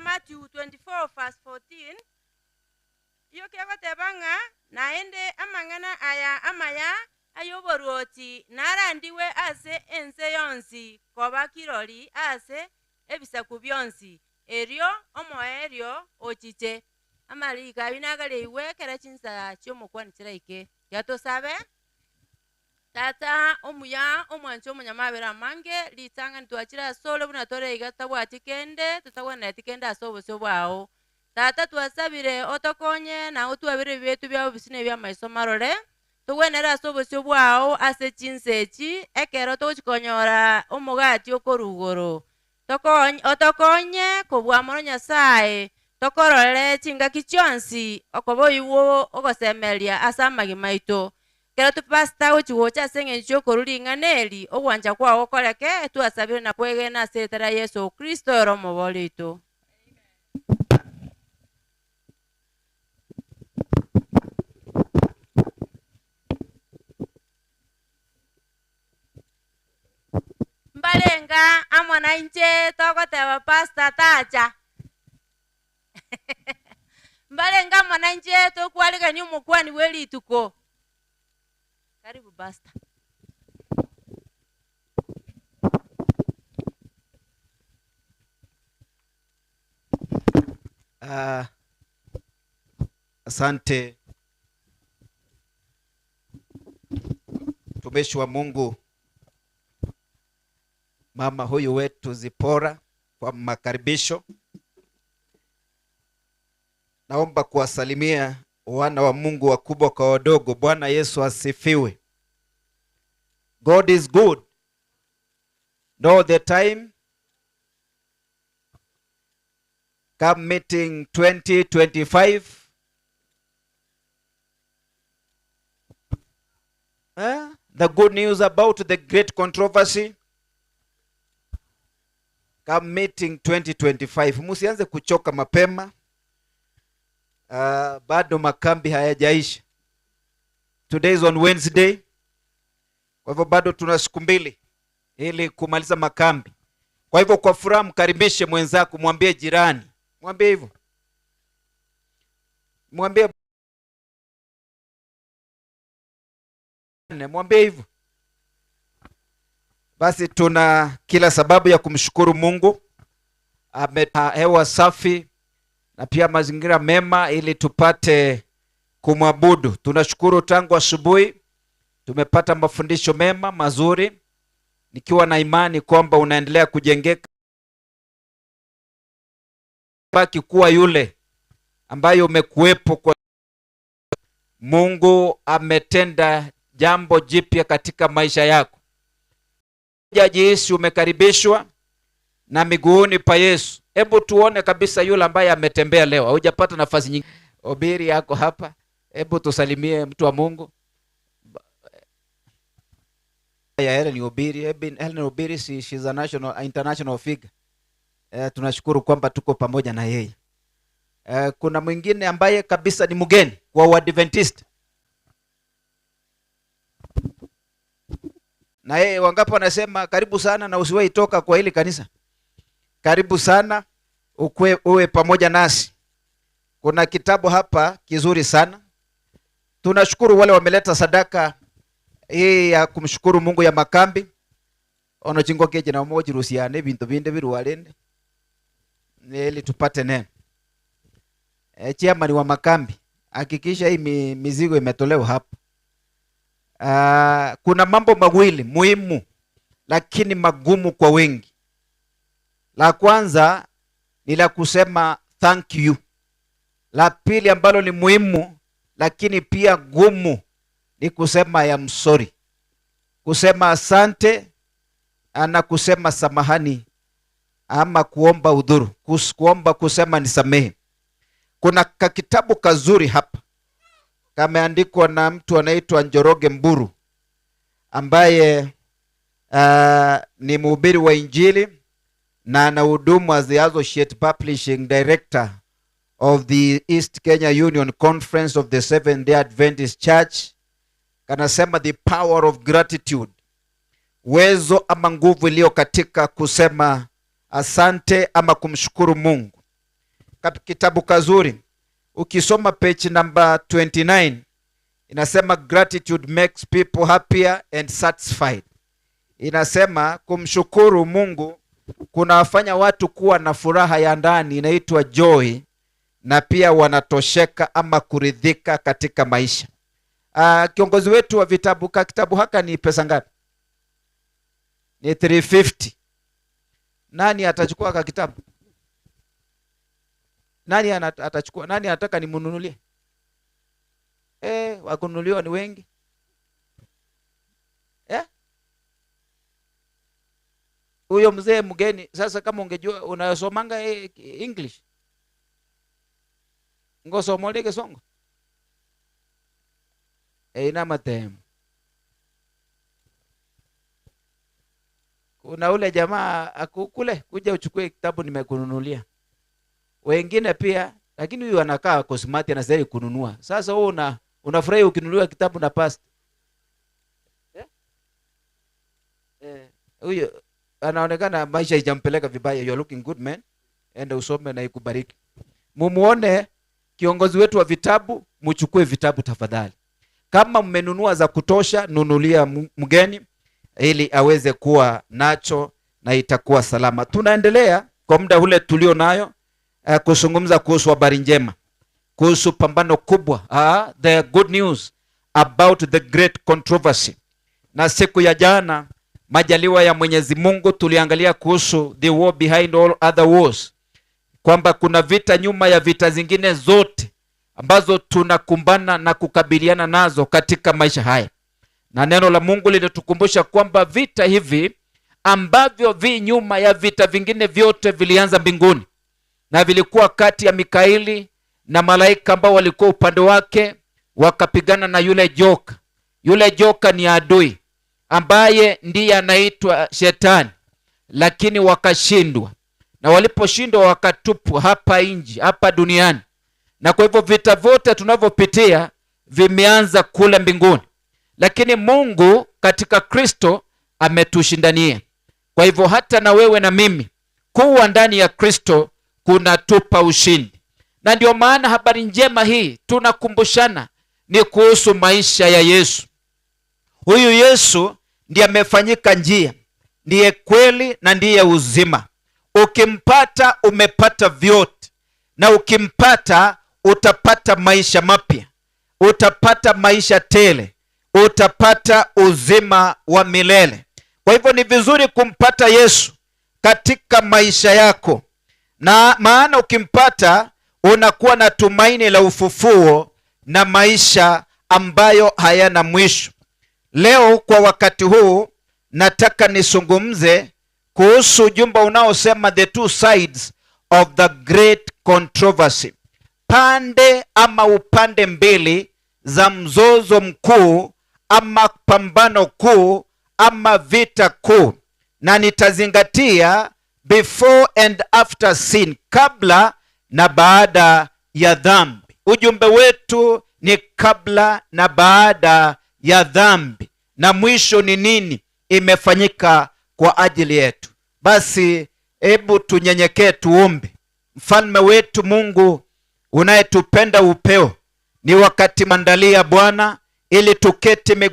Matthew 24 verse 14. Iyo kego tebanga naende amangana aya amaya ayoboruoti narandiwe ase ense yonsi koba kirori ase ebisaku byonsi erio omoerio ochiche amarika binagaliwe kera chinsa chiomokwani chiraike yatosabe tata omuya omwancho omunyamabera mange litanga ntwachira solo buna toreiga tabwati kende tutagwana tikende asobosyo bwao tata twasabire otokonye na otwabire byetu byabo bisine bya maiso marore tugwenera asobosyo bwao ase chinsechi ekero tochikonyora omugati okorugoro otokonye kobwamoro Nyasaye tokorore chingaki chionsi okoboiwo ogosemeria ase amagima ito kero tupasta ochigocha ase eng'encho okoruring'aneri ogwancha kwao okoreke twasabire na kwegena ase etera Yesu Kristo ero omobori ito. Mbalenga amwana inche togoteba pasta tacha mbalenga amwana inche tokwaligania omokwani werituko. Karibu pasta. Asante mtumishi wa Mungu, mama huyu wetu Zipora, kwa makaribisho. Naomba kuwasalimia wana wa Mungu wakubwa kwa wadogo. Bwana Yesu asifiwe. God is good all the time. Come meeting 2025. The good news about the great controversy. Come meeting 2025. Musianze kuchoka mapema. Bado makambi hayajaisha. Today is on Wednesday. Kwa hivyo bado tuna siku mbili ili kumaliza makambi. Kwa hivyo kwa furaha mkaribishe mwenzako, mwambie jirani. Mwambie hivyo. Mwambie hivyo. Basi tuna kila sababu ya kumshukuru Mungu. Hewa safi na pia mazingira mema ili tupate kumwabudu. Tunashukuru tangu asubuhi tumepata mafundisho mema mazuri, nikiwa na imani kwamba unaendelea kujengeka, baki kuwa yule ambaye umekuwepo. Kwa Mungu ametenda jambo jipya katika maisha yako. Jajihisi umekaribishwa na miguuni pa Yesu. Hebu tuone kabisa yule ambaye ametembea leo. Hujapata nafasi nyingi. Obiri yako hapa. Hebu tusalimie mtu wa Mungu. Ya Helen Obiri. Helen Obiri, she's a international figure. Tunashukuru kwamba tuko pamoja na yeye. Kuna mwingine ambaye kabisa ni mgeni kwa Waadventista. Na yeye wangapo wanasema karibu sana na usiwahi toka kwa hili kanisa. Karibu sana uwe pamoja nasi. Kuna kitabu hapa kizuri sana. Tunashukuru wale wameleta sadaka hii ya kumshukuru Mungu ya makambi. Ono chingo keje na umoji rusiane bintu binde biruwalende. Ili tupate neno. Chairman wa makambi, hakikisha hii mizigo imetolewa hapa. Kuna mambo mawili muhimu lakini magumu kwa wengi. La kwanza ni la kusema thank you. La pili ambalo ni muhimu lakini pia gumu ni kusema I am sorry. Kusema asante na kusema samahani ama kuomba udhuru. Kusema nisamehe. Kuna kitabu kazuri hapa kameandikwa na mtu anaitwa Njoroge Mburu ambaye ni mhubiri wa Injili na anahudumu as the Associate Publishing Director of the East Kenya Union Conference of the Seventh-day Adventist Church. Kanasema the power of gratitude. Uwezo ama nguvu iliyo katika kusema asante ama kumshukuru Mungu. kitabu kazuri. Ukisoma page number 29 inasema gratitude makes people happier and satisfied. Inasema kumshukuru Mungu kunawafanya watu kuwa na furaha ya ndani, inaitwa joy, na pia wanatosheka ama kuridhika katika maisha. Kiongozi wetu wa vitabu, kitabu haka ni pesa ngapi? Ni 350. Nani atachukua ka kitabu? Nani atachukua? Nani anataka nimununulie? Wakununuliwa ni wengi. Huyo mzee mgeni sasa, kama ungejua unasomanga English, ngosomole Kisongo ina matemu. Kuna ule jamaa akukule kuja uchukue kitabu nimekununulia. Wengine pia, lakini huyu anakaa kwa smart, anastahili kununua. Sasa wewe unafurahi ukinunuliwa kitabu na pasta. Huyo anaonekana maisha ijampeleka vibaya. You are looking good man. Enda usome na ikubariki. Mumuone kiongozi wetu wa vitabu, mchukue vitabu tafadhali. Kama mmenunua za kutosha, nunulia mgeni ili aweze kuwa nacho na itakuwa salama. Tunaendelea kwa muda ule tulio nayo kuzungumza kuhusu habari njema, kuhusu pambano kubwa, the good news about the great controversy. Na siku ya jana, majaliwa ya Mwenyezi Mungu, tuliangalia kuhusu the war behind all other wars, kwamba kuna vita nyuma ya vita zingine zote ambazo tunakumbana na kukabiliana nazo katika maisha haya. Na neno la Mungu linatukumbusha kwamba vita hivi ambavyo vi nyuma ya vita vingine vyote vilianza mbinguni, na vilikuwa kati ya Mikaeli na malaika ambao walikuwa upande wake, wakapigana na yule joka. Yule joka ni adui ambaye ndiye anaitwa Shetani, lakini wakashindwa, na waliposhindwa wakatupwa hapa nje, hapa duniani. Na kwa hivyo vita vyote tunavyopitia vimeanza kule mbinguni, lakini Mungu katika Kristo ametushindania. Kwa hivyo hata na wewe na mimi kuwa ndani ya Kristo kunatupa ushindi. Na ndio maana habari njema hii tunakumbushana ni kuhusu maisha ya Yesu. Huyu Yesu ndiye amefanyika njia, ndiye kweli na ndiye uzima. Ukimpata umepata vyote, na ukimpata utapata maisha mapya, utapata maisha tele, utapata uzima wa milele. Kwa hivyo ni vizuri kumpata Yesu katika maisha yako, na maana ukimpata unakuwa na tumaini la ufufuo na maisha ambayo hayana mwisho. Leo kwa wakati huu nataka nisungumze kuhusu ujumbe unaosema the two sides of the great controversy, pande ama upande mbili za mzozo mkuu ama pambano kuu ama vita kuu, na nitazingatia before and after sin, kabla na baada ya dhambi. Ujumbe wetu ni kabla na baada ya dhambi, na mwisho ni nini imefanyika kwa ajili yetu. Basi hebu tunyenyekee tuombe. Mfalme wetu Mungu unayetupenda upeo, ni wakati mandalia Bwana ili tuketi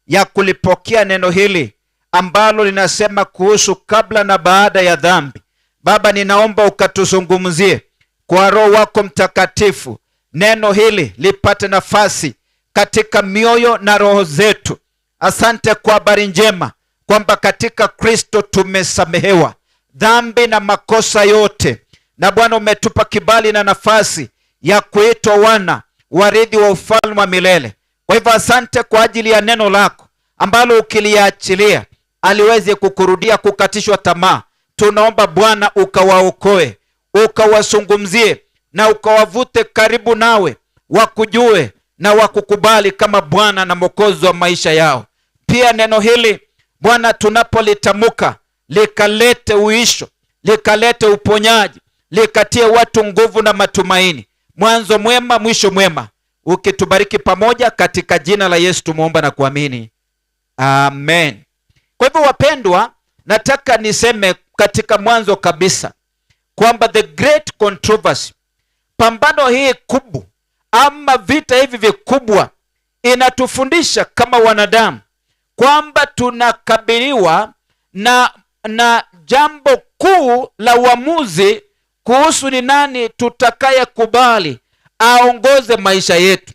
ya kulipokea neno hili ambalo linasema kuhusu kabla na baada ya dhambi. Baba, ninaomba ukatuzungumzie kwa Roho wako Mtakatifu, neno hili lipate nafasi katika mioyo na roho zetu. Asante kwa habari njema kwamba katika Kristo tumesamehewa dhambi na makosa yote, na Bwana umetupa kibali na nafasi ya kuitwa wana warithi wa ufalme wa milele. Kwa hivyo asante kwa ajili ya neno lako ambalo ukiliachilia aliweze kukurudia kukatishwa tamaa. Tunaomba Bwana ukawaokoe, ukawazungumzie na ukawavute karibu nawe, wakujue na wakukubali kama Bwana na Mwokozi wa maisha yao. Pia neno hili Bwana tunapolitamuka likalete uisho, likalete uponyaji, likatie watu nguvu na matumaini, mwanzo mwema mwisho mwema. Ukitubariki pamoja katika jina la Yesu tumeomba na kuamini, amen. Kwa hivyo wapendwa, nataka niseme katika mwanzo kabisa kwamba the great controversy, pambano hii kubwa ama vita hivi vikubwa, inatufundisha kama wanadamu kwamba tunakabiliwa na jambo kuu la uamuzi kuhusu ni nani tutakayekubali aongoze maisha yetu.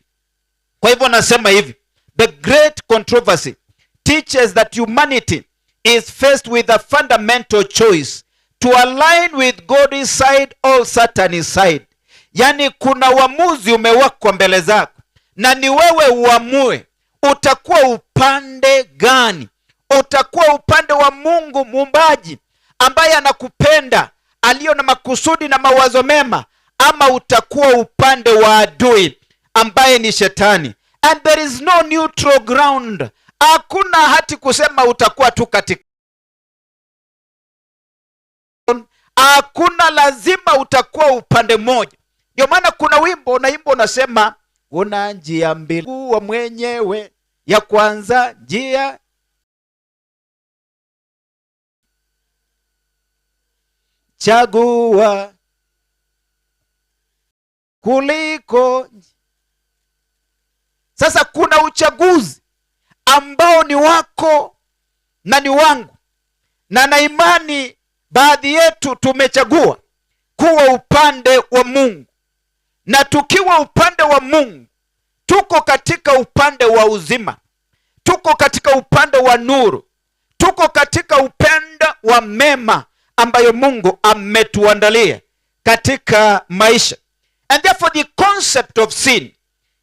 Kwa hivyo nasema hivi, the great controversy teaches that humanity is faced with a fundamental choice to align with God's side or Satan's side. Yani kuna uamuzi umewekwa mbele zako na ni wewe uamue utakuwa upande gani. Utakuwa upande wa Mungu muumbaji ambaye anakupenda, aliyo na makusudi na mawazo mema, ama utakuwa upande wa adui ambaye ni shetani. And there is no neutral ground. Hakuna hati kusema utakuwa tu katika, hakuna lazima utakuwa upande mmoja. Ndio maana kuna wimbo unasema una njia mbili wa mwenyewe, ya kwanza njia chagua kuliko. Sasa kuna uchaguzi ambao ni wako na ni wangu, na imani baadhi yetu tumechagua kuwa upande wa Mungu. Na tukiwa upande wa Mungu, tuko katika upande wa uzima, tuko katika upande wa nuru, tuko katika upande wa mema ambayo Mungu ametuandalia katika maisha. And therefore the concept of sin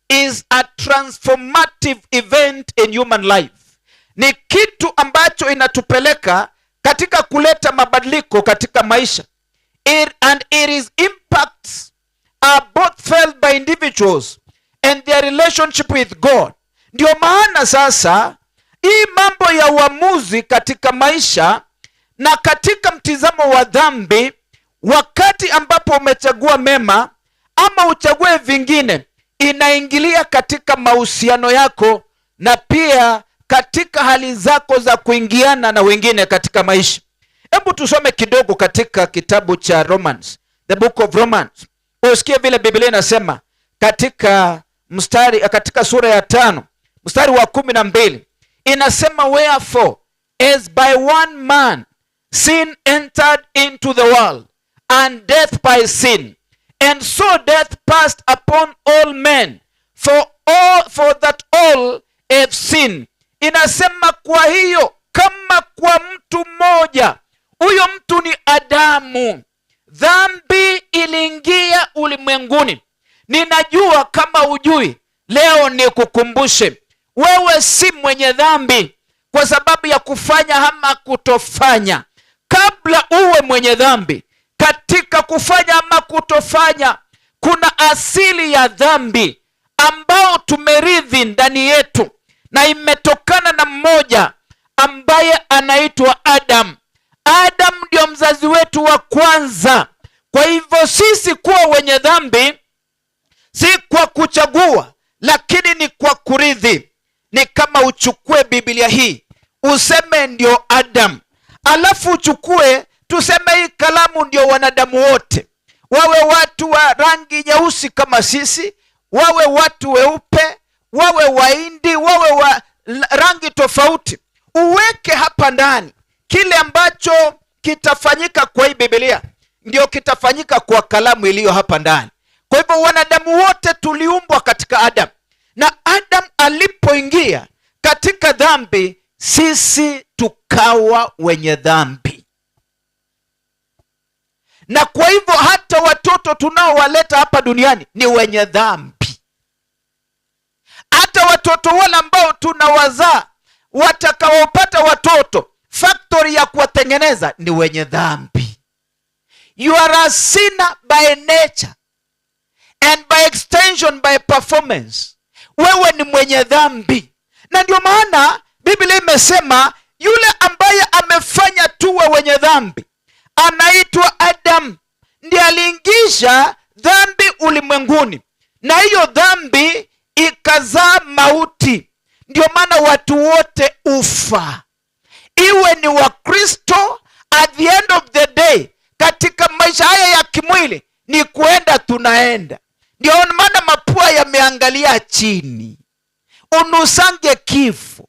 is a transformative event in human life. Ni kitu ambacho inatupeleka katika kuleta mabadiliko katika maisha. And its impacts are both felt by individuals and their relationship with God. Ndio maana sasa hii mambo ya uamuzi katika maisha na katika mtizamo wa dhambi, wakati ambapo umechagua mema ama uchague vingine, inaingilia katika mahusiano yako na pia katika hali zako za kuingiana na wengine katika maisha. Hebu tusome kidogo katika kitabu cha Romans, the book of Romans. Usikie vile Biblia inasema katika sura ya 5 mstari wa 12, inasema wherefore as by one man sin entered into the world, and death by sin, and so death passed upon all men, for that all have sinned. Inasema kwa hiyo kama kwa mtu mmoja, huyo mtu ni Adamu, dhambi iliingia ulimwenguni. Ninajua kama ujui, leo ni kukumbushe, wewe si mwenye dhambi kwa sababu ya kufanya ama kutofanya. Kabla uwe mwenye dhambi, katika kufanya ama kutofanya, kuna asili ya dhambi ambao tumerithi ndani yetu, na imetokana na mmoja ambaye anaitwa Adam. Adam ndio mzazi wetu wa kwanza. Kwa hivyo sisi kuwa wenye dhambi si kwa kuchagua, lakini ni kwa kurithi. Ni kama uchukue Biblia hii useme ndio Adam, alafu uchukue tuseme hii kalamu ndio wanadamu wote, wawe watu wa rangi nyeusi kama sisi, wawe watu weupe, wawe Wahindi, wawe wa rangi tofauti. Uweke hapa ndani kile ambacho kitafanyika kwa hii Biblia ndio kitafanyika kwa kalamu iliyo hapa ndani. Kwa hivyo wanadamu wote tuliumbwa katika Adam, na Adam alipoingia katika dhambi, sisi tukawa wenye dhambi. Na kwa hivyo hata watoto tunaowaleta hapa duniani ni wenye dhambi. Hata watoto wale ambao tunawazaa, watakaopata watoto, factory ya kuwatengeneza, ni wenye dhambi. You are a sinner by nature and by extension by performance. Wewe ni mwenye dhambi. Na ndio maana Biblia imesema yule ambaye amefanya tuwe wenye dhambi anaitwa Adam. Ndiye aliingisha dhambi ulimwenguni, na hiyo dhambi ikazaa mauti. Ndio maana watu wote ufa, iwe ni Wakristo. At the end of the day, katika maisha haya ya kimwili ni kuenda tunaenda. Ndio maana mapua yameangalia chini, unusange kifo,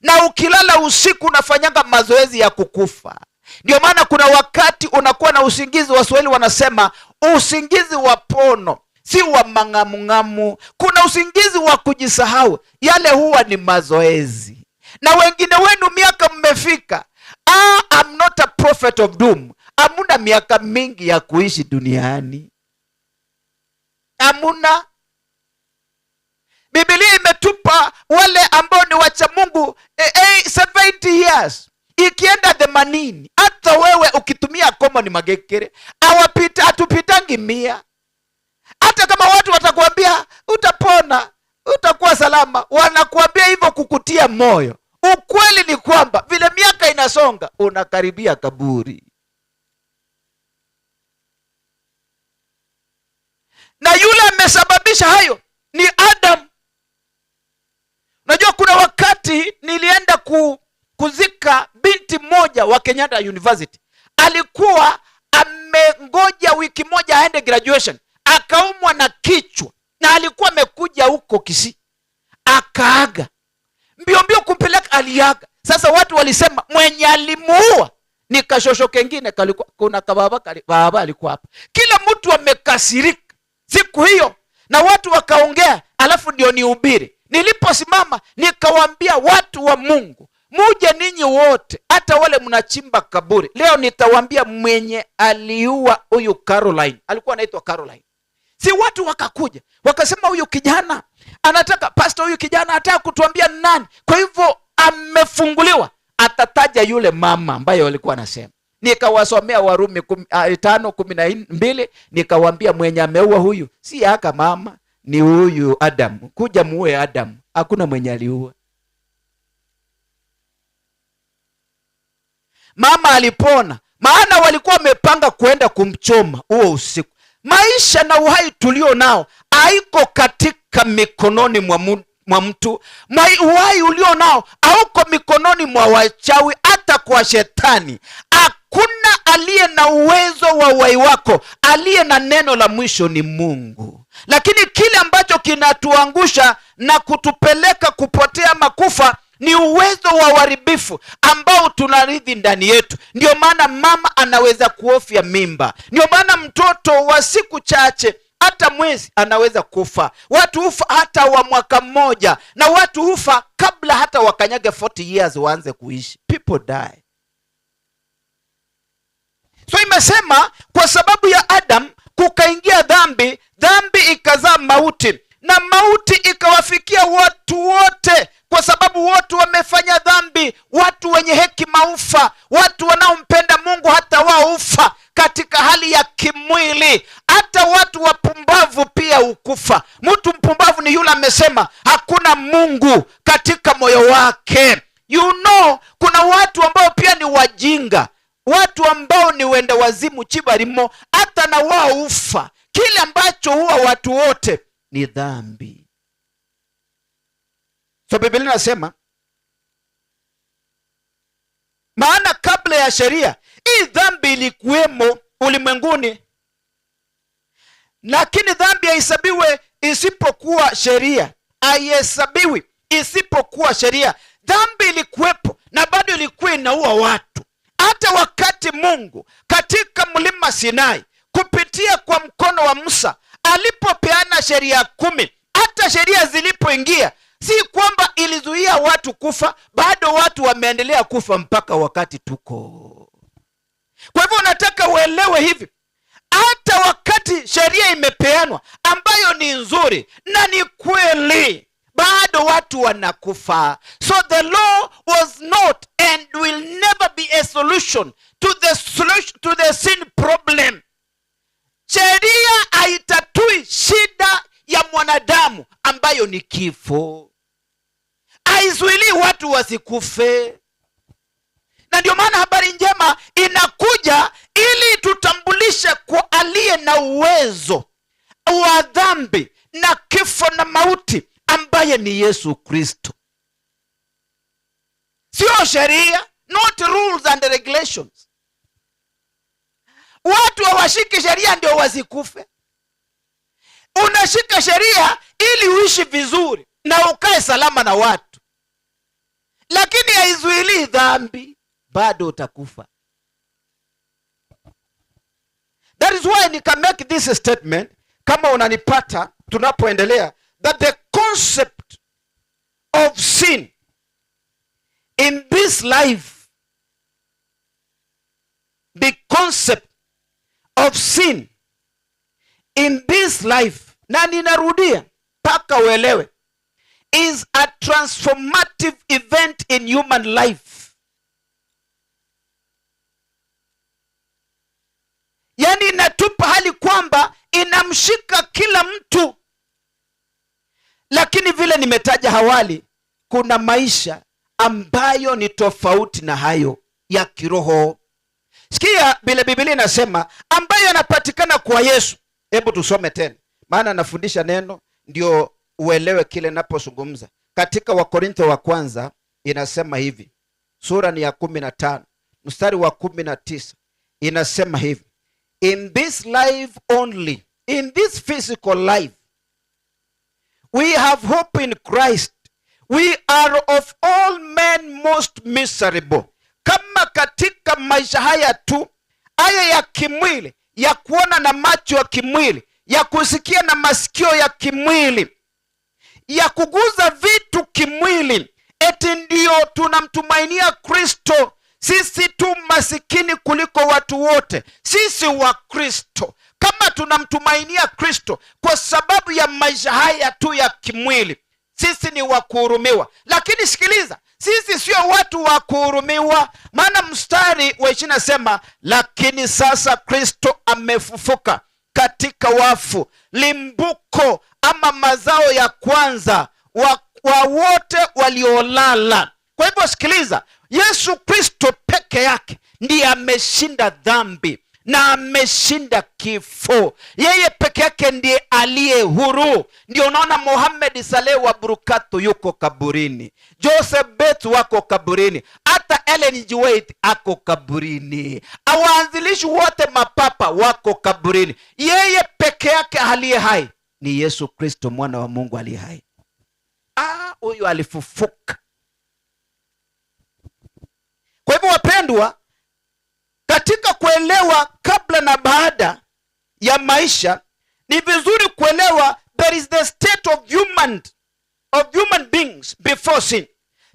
na ukilala usiku unafanyanga mazoezi ya kukufa. Ndio maana kuna wakati unakuwa na usingizi, Waswahili wanasema usingizi wa pono, si wa mang'amung'amu. Kuna usingizi wa kujisahau, yale huwa ni mazoezi. Na wengine wenu miaka mmefika, I'm not a prophet of doom. Hamuna miaka mingi ya kuishi duniani, hamuna. Biblia imetupa wale ambao ni wacha Mungu 70 years, ikienda 80. Hata wewe ukitumia common magekere hatupitangi 100. Hata kama watu watakwambia utapona, utakuwa salama, wanakuambia hivyo kukutia moyo. Ukweli ni kwamba vile miaka inasonga unakaribia kaburi. Na yule amesababisha hayo ni Adam. Unajua kuna wakati nilienda kuzika binti mmoja wa Kenyatta University. Alikuwa amengoja wiki moja aende graduation, akaumwa na kichwa, na alikuwa amekuja huko Kisii, akaaga mbio mbio kumpeleka, aliaga. Sasa watu walisema mwenye alimuua ni kashosho kengine kalikuwa, kuna baba alikuwa hapa. Kila mtu amekasirika siku hiyo, na watu wakaongea, alafu ndio nihubiri. Niliposimama nikawaambia watu wa Mungu, muje ninyi wote, hata wale mnachimba kaburi. Leo nitawaambia mwenye aliua huyu Caroline. Alikuwa anaitwa Caroline. Si watu wakakuja wakasema huyu kijana anataka, pastor, huyu kijana anataka kutuambia nani. Kwa hivyo amefunguliwa, atataja yule mama ambaye walikuwa anasema. Nikawasomea Warumi 5:12, nikawaambia mwenye ameua huyu si haka mama, ni huyu Adam. Kuja muue Adam, hakuna mwenye aliua. Mama alipona, maana walikuwa wamepanga kuenda kumchoma huo usiku. Maisha na uhai tulio nao haiko katika mikononi mwa mtu. Uhai ulio nao hauko mikononi mwa wachawi, hata kwa shetani. Hakuna aliye na uwezo wa uhai wako. Aliye na neno la mwisho ni Mungu. Lakini kile ambacho kinatuangusha na kutupeleka kupotea makufa ni uwezo wa uharibifu ambao tunarithi ndani yetu. Ndio maana mama anaweza kuofia mimba. Ndio maana mtoto wa siku chache, hata mwezi, anaweza kufa. Watu hufa hata wa mwaka mmoja, na watu hufa kabla hata wakanyage 40 years waanze kuishi. People die. So imesema kwa sababu ya Adam kukaingia dhambi, dhambi ikazaa mauti, na mauti ikawafikia watu wote, kwa sababu watu wamefanya dhambi. Watu wenye hekima hufa, watu wanaompenda Mungu hata wao hufa katika hali ya kimwili. Hata watu wapumbavu pia hukufa. Mtu mpumbavu ni yule amesema hakuna Mungu katika moyo wake. Kuna watu ambao pia ni wajinga, watu ambao ni wenda wazimu chibarimo, hata na wao hufa. Kile ambacho huwa watu wote ni dhambi. So Biblia inasema, maana kabla ya sheria hii dhambi ilikuwemo ulimwenguni, lakini dhambi haihesabiwi isipokuwa sheria. Haihesabiwi isipokuwa sheria. Dhambi ilikuwepo na bado ilikuwa inaua watu. Hata wakati Mungu katika mlima Sinai kupitia kwa mkono wa Musa alipopeana sheria 10, hata sheria zilipoingia, si kwamba ilizuia watu kufa, bado watu wameendelea kufa mpaka wakati tuko. Kwa hivyo nataka uelewe hivi, hata wakati sheria imepeanwa ambayo ni nzuri na ni kweli, bado watu wanakufa. So the law was not and will never be a solution to the sin problem. Sheria haitatui shida ya mwanadamu ambayo ni kifo. Haizuili watu wasikufe. Na ndio maana habari njema inakuja ili tutambulishe kwa aliye na uwezo wa dhambi na kifo na mauti, ambaye ni Yesu Kristo. Sio sheria, not rules and regulations. Watu hawashiki sheria ndio wasikufe. Unashika sheria ili uishi vizuri na ukae salama na watu, lakini haizuilii dhambi, bado utakufa. That is why nika make this statement, kama unanipata tunapoendelea, that the concept of sin in this life, the concept of sin in this life, na ninarudia mpaka uelewe, is a transformative event in human life. Yani inatupa hali kwamba inamshika kila mtu, lakini vile nimetaja awali, kuna maisha ambayo ni tofauti na hayo ya kiroho. Sikia vile Biblia inasema ambayo yanapatikana kwa Yesu. Hebu tusome tena, maana nafundisha neno ndio uelewe kile napozungumza. Katika Wakorintho wa kwanza inasema hivi, sura ni ya 15 mstari wa 19, inasema hivi: in this life only, in this physical life, we have hope in Christ. We are of all men most miserable. Kama katika maisha haya tu, haya ya kimwili, ya kuona na macho ya kimwili, ya kusikia na masikio ya kimwili, ya kuguza vitu kimwili, eti ndio tunamtumainia Kristo. Sisi tu masikini kuliko watu wote. Sisi wa Kristo, kama tunamtumainia Kristo kwa sababu ya maisha haya tu ya kimwili, sisi ni wa kuhurumiwa. Lakini sikiliza, sisi sio watu wa kuhurumiwa, maana mstari wa 20 nasema, lakini sasa Kristo amefufuka katika wafu, limbuko ama mazao ya kwanza wa wote waliolala. Kwa hivyo sikiliza, Yesu Kristo peke yake ndiye ameshinda dhambi na ameshinda kifo. Yeye peke yake ndiye aliye huru. Ndio unaona Mohamed Saleh wa Brukato yuko kaburini, Joseph Bett wako kaburini, hata Ellen G. White ako kaburini, waanzilishi wote mapapa wako kaburini. Yeye peke yake aliye hai ni Yesu Kristo, mwana wa Mungu aliye hai. Huyu alifufuka. Kwa hivyo wapendwa, katika kuelewa kabla na baada ya maisha, ni vizuri kuelewa there is the state of human beings before sin,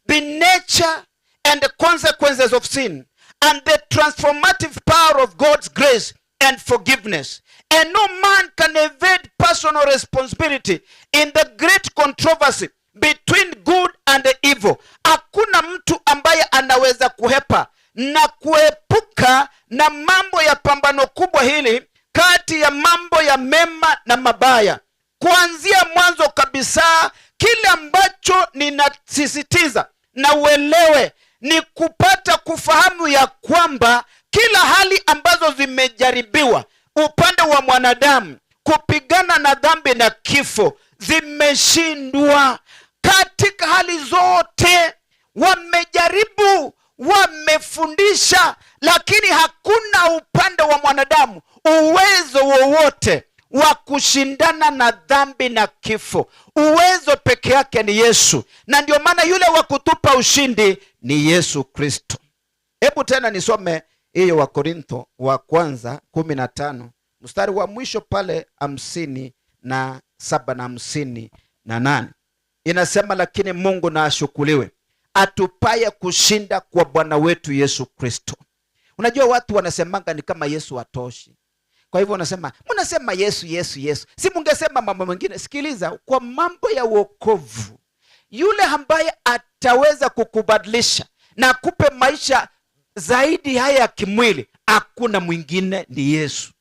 the nature and the consequences of sin, and the transformative power of God's grace and forgiveness. And no man can evade personal responsibility in the great controversy between good and evil. Hakuna mtu ambaye anaweza kuhepa na kuepuka na mambo ya pambano kubwa hili kati ya mambo ya mema na mabaya. Kuanzia mwanzo kabisa, kile ambacho ninasisitiza na uelewe ni kupata kufahamu ya kwamba kila hali ambazo zimejaribiwa upande wa mwanadamu kupigana na dhambi na kifo zimeshindwa. Katika hali zote wamejaribu, wamefundisha, lakini hakuna upande wa mwanadamu uwezo wowote wa kushindana na dhambi na kifo. Uwezo peke yake ni Yesu, na ndio maana yule wa kutupa ushindi ni Yesu Kristo. Hebu tena nisome hiyo Wakorintho wa kwanza 15 mstari wa mwisho pale 57 na 58. Inasema, lakini Mungu na ashukuriwe, atupaye kushinda kwa Bwana wetu Yesu Kristo. Unajua watu wanasemanga ni kama Yesu hatoshi. Kwa hivyo mnasema Yesu Yesu Yesu. Si mungesema mambo mengine. Sikiliza, kwa mambo ya wokovu, yule ambaye ataweza kukubadilisha na kupe maisha zaidi haya ya kimwili, hakuna mwingine, ni Yesu.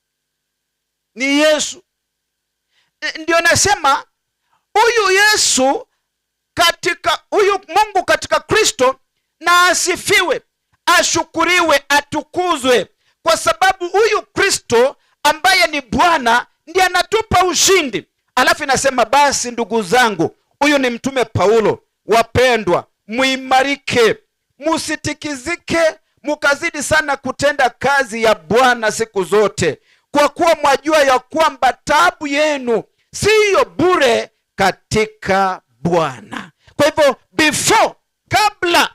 Ni Yesu. Ndio nasema huyu Yesu huyu Mungu katika Kristo na asifiwe, ashukuriwe, atukuzwe, kwa sababu huyu Kristo ambaye ni Bwana ndiye anatupa ushindi. Alafu inasema, basi ndugu zangu, huyu ni mtume Paulo, wapendwa, muimarike, musitikizike, mukazidi sana kutenda kazi ya Bwana siku zote, kwa kuwa mwajua ya kwamba taabu yenu siyo bure katika Bwana. Kwa hivyo kabla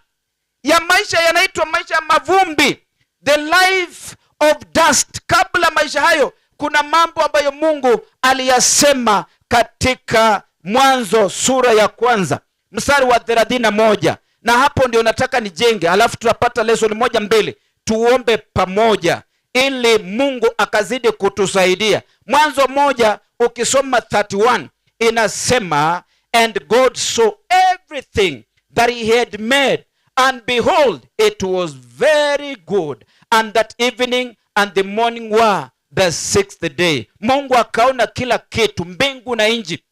ya maisha yanaitwa maisha ya mavumbi, the life of dust, kabla maisha hayo kuna mambo ambayo Mungu aliyasema katika Mwanzo sura ya 1 mstari wa 31, na hapo ndio nataka nijenge, alafu tutapata lesson 1-2 tuombe pamoja ili Mungu akazidi kutusaidia. Mwanzo 1 ukisoma 31 inasema, and God saw everything that he had made, and behold, it was very good, and that evening and the morning were the 6th day. Mungu akaona kila kitu, mbingu na nchi,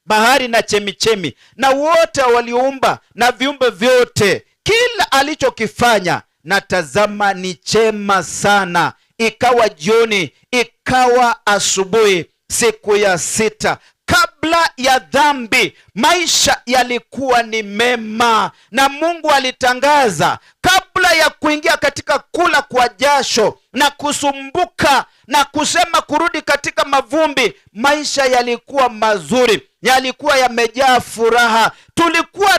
bahari na chemichemi, na wote walioumba na viumbe vyote, kila alichokifanya, na tazama ni chema sana. Ikawa jioni, ikawa asubuhi, siku ya 6. Kabla ya dhambi maisha yalikuwa ni mema, na Mungu alitangaza kabla ya kuingia katika kula kwa jasho na kusumbuka na kusema kurudi katika mavumbi, maisha yalikuwa mazuri, yalikuwa yamejaa furaha. Tulikuwa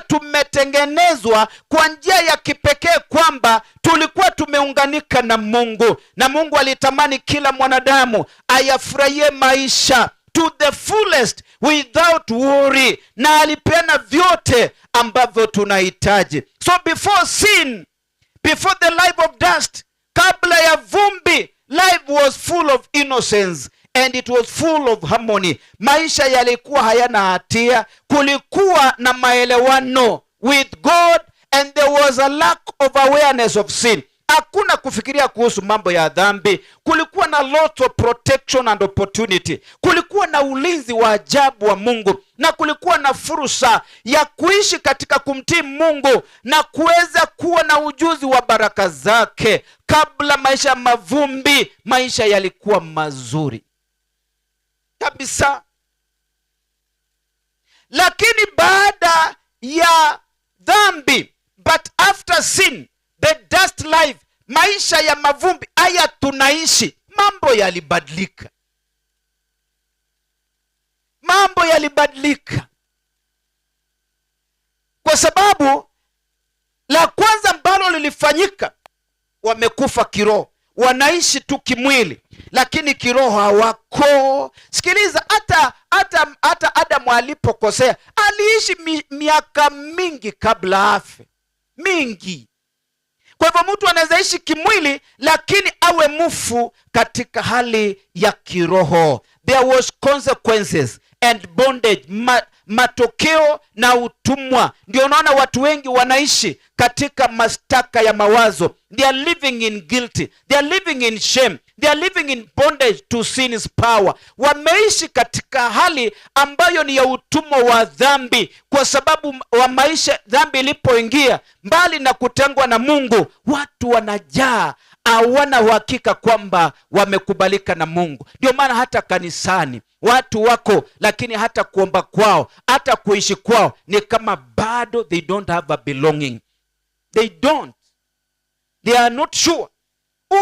tumetengenezwa kwa njia ya kipekee kwamba tulikuwa tumeunganika na Mungu, na Mungu alitamani kila mwanadamu ayafurahie maisha to the fullest without worry, na alipeana vyote ambavyo tunahitaji. So before sin, before the life of dust, kabla ya vumbi, life was full of innocence and it was full of harmony. Maisha yalikuwa hayana hatia, kulikuwa na maelewano with God, and there was a lack of awareness of sin. Hakuna kufikiria kuhusu mambo ya dhambi. Kulikuwa na lot of protection and opportunity. Kulikuwa na ulinzi wa ajabu wa Mungu, na kulikuwa na fursa ya kuishi katika kumtii Mungu na kuweza kuwa na ujuzi wa baraka zake. Kabla maisha ya mavumbi, maisha yalikuwa mazuri kabisa. Lakini baada ya dhambi, but after sin, the dust life, maisha ya mavumbi haya tunaishi, mambo yalibadilika. Mambo yalibadilika kwa sababu la kwanza ambalo lilifanyika, wamekufa kiroho. Wanaishi tu kimwili, lakini kiroho hawako. Sikiliza, hata Adamu alipokosea aliishi miaka mingi kabla afe, mingi. Kwa hivyo mtu anaweza ishi kimwili lakini awe mufu katika hali ya kiroho. There was consequences and bondage, matokeo na utumwa. Ndio unaona watu wengi wanaishi katika mashtaka ya mawazo. They are living in guilt, they are living in shame, they are living in bondage to sin's power. Wameishi katika hali ambayo ni ya utumwa wa dhambi, kwa sababu wa maisha dhambi ilipoingia, mbali na kutengwa na Mungu, watu wanajaa, hawana uhakika kwamba wamekubalika na Mungu. Ndio maana hata kanisani watu wako, lakini hata kuomba kwao, hata kuishi kwao ni kama bado they don't have a belonging. They don't. They are not sure.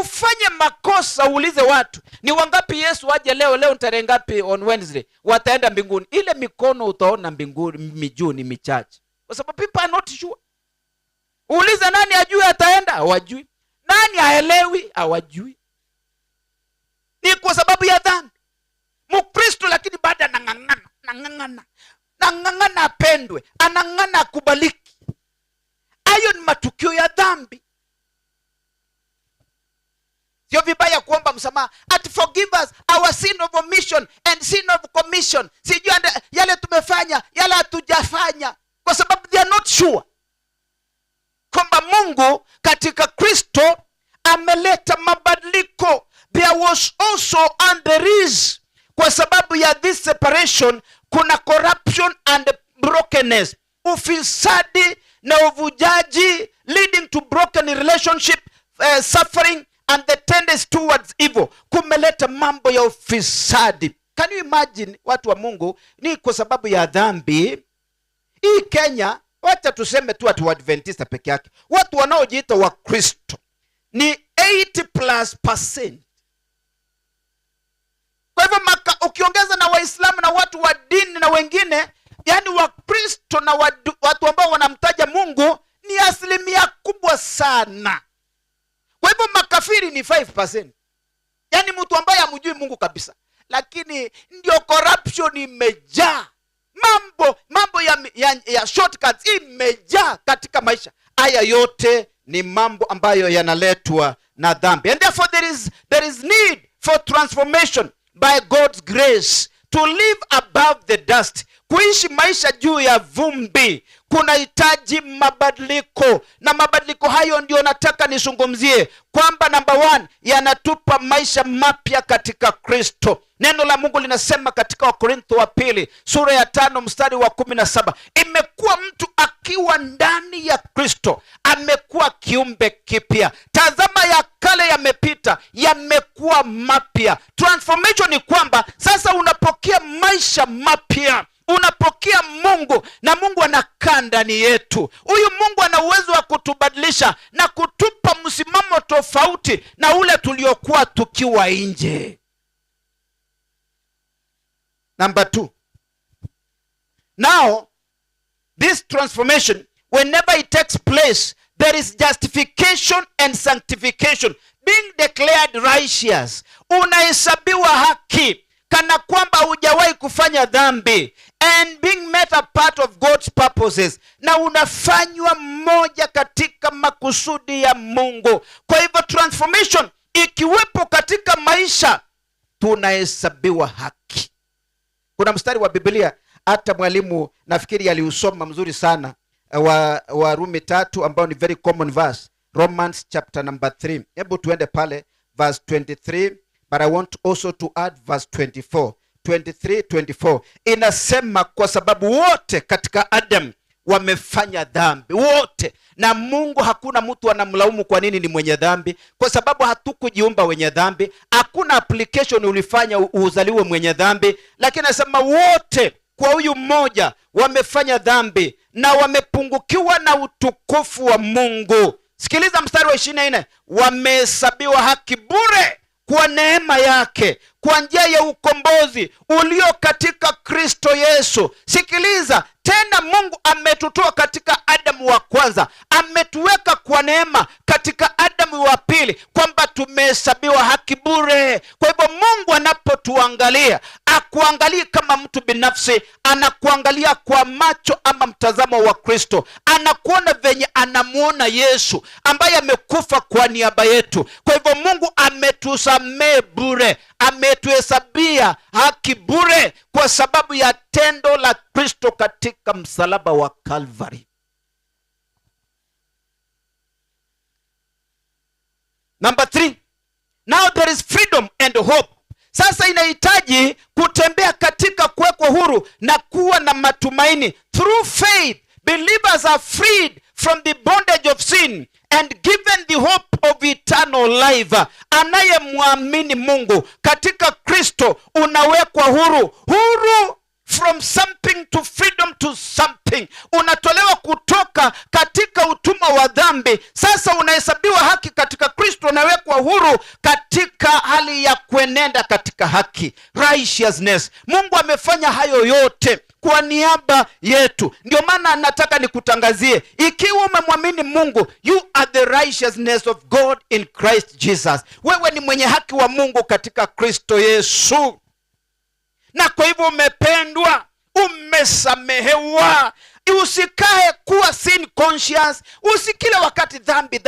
Ufanye makosa, uulize watu, ni wangapi Yesu aje leo tarehe ngapi on Wednesday wataenda mbinguni? Ile mikono utaona mbinguni mijuu ni michache, kwa sababu people are not sure. Uulize nani ajue ataenda, hawajui. Nani haelewi, hawajui. Ni kwa sababu ya dhambi. Mkristo lakini baada nang'ang'ana apendwe, anang'ang'ana akubaliki. Hayo ni matukio ya dhambi. Sio vibaya kuomba msamaha, at forgive us our sin of omission and sin of commission. Sijui yale tumefanya, yale hatujafanya, kwa sababu they are not sure kwamba Mungu katika Kristo ameleta mabadiliko. There was also, and there is, kwa sababu ya this separation, kuna corruption and brokenness, ufisadi na uvujaji, leading to broken relationship, suffering and the tendency towards evil. Kumeleta mambo ya ufisadi. Can you imagine watu wa Mungu, ni kwa sababu ya dhambi hii Kenya, wacha tuseme tu watu wa Adventista peke yake, watu wanaojiita wa Kristo ni 80+%. Kwa hivyo ukiongeza na Waislamu na watu wa dini na wengine, yani Wakristo na watu ambao wanamtaja Mungu, ni asilimia kubwa sana. Kwa hivyo makafiri ni 5%. Yani mtu ambaye hamjui Mungu kabisa. Lakini ndio corruption imejaa. Mambo ya shortcuts imejaa katika maisha. Haya yote ni mambo ambayo yanaletwa na dhambi. And therefore there is need for transformation by God's grace to live above the dust. Kuishi maisha juu ya vumbi kunahitaji mabadiliko, na mabadiliko hayo ndio nataka nizungumzie, kwamba number 1, yanatupa maisha mapya katika Kristo. Neno la Mungu linasema katika Wakorintho wa pili sura ya 5 mstari wa 17, imekuwa mtu akiwa ndani ya Kristo amekuwa kiumbe kipya, tazama ya kale yamepita, yamekuwa mapya. Transformation ni kwamba sasa unapokea maisha mapya, unapokea Mungu na Mungu anakaa ndani yetu. Huyu Mungu ana uwezo wa kutubadilisha na kutupa msimamo tofauti na ule tuliokuwa tukiwa nje. Number 2. Now, this transformation, whenever it takes place, there is justification and sanctification. Being declared righteous, unahesabiwa haki kana kwamba hujawahi kufanya dhambi, and being made a part of God's purposes, na unafanywa mmoja katika makusudi ya Mungu. Kwa hivyo transformation ikiwepo katika maisha, tunahesabiwa haki. Kuna mstari wa Biblia hata mwalimu nafikiri aliusoma mzuri sana, wa Rumi 3 ambao ni very common verse, Romans chapter number 3. Hebu tuende pale verse 23, but I want also to add verse 24. 23:24 inasema, kwa sababu wote katika Adam wamefanya dhambi, wote, na Mungu hakuna mtu anamlaumu kwa nini ni mwenye dhambi, kwa sababu hatukujiumba wenye dhambi. Hakuna application ulifanya uzaliwe mwenye dhambi, lakini anasema wote kwa huyu mmoja wamefanya dhambi na wamepungukiwa na utukufu wa Mungu. Sikiliza mstari wa 24, wamehesabiwa haki bure kwa neema yake kwa njia ya ukombozi ulio katika Kristo Yesu. Sikiliza tena, Mungu ametutoa katika Adamu wa kwanza, ametuweka kwa neema katika Adamu wa pili, kwamba tumehesabiwa haki bure. Kwa hivyo Mungu anapotuangalia, akuangalii kama mtu binafsi, anakuangalia kwa macho ama mtazamo wa Kristo. Anakuona venye anamuona Yesu ambaye amekufa kwa niaba yetu. Kwa hivyo Mungu ametusamehe bure, ametuhesabia haki bure kwa sababu ya tendo la Kristo katika msalaba wa Calvary. Number 3, now there is freedom and hope. Sasa inahitaji kutembea katika kuwekwa huru na kuwa na matumaini. Through faith, believers are freed from the bondage of sin and given the hope of eternal life. Anayemwamini Mungu katika Kristo unawekwa huru from something to freedom to something. Unatolewa kutoka katika utumwa wa dhambi, sasa unahesabiwa haki katika Kristo, unawekwa huru katika hali ya kuenenda katika haki, righteousness. Mungu amefanya hayo yote kwa niaba yetu. Ndio maana nataka nikutangazie, ikiwa umemwamini Mungu, you are the righteousness of God in Christ Jesus. Wewe ni mwenye haki wa Mungu katika Kristo Yesu. Na kwa hivyo umependwa, umesamehewa. Usikae kuwa sin conscious, usikile wakati dhambi.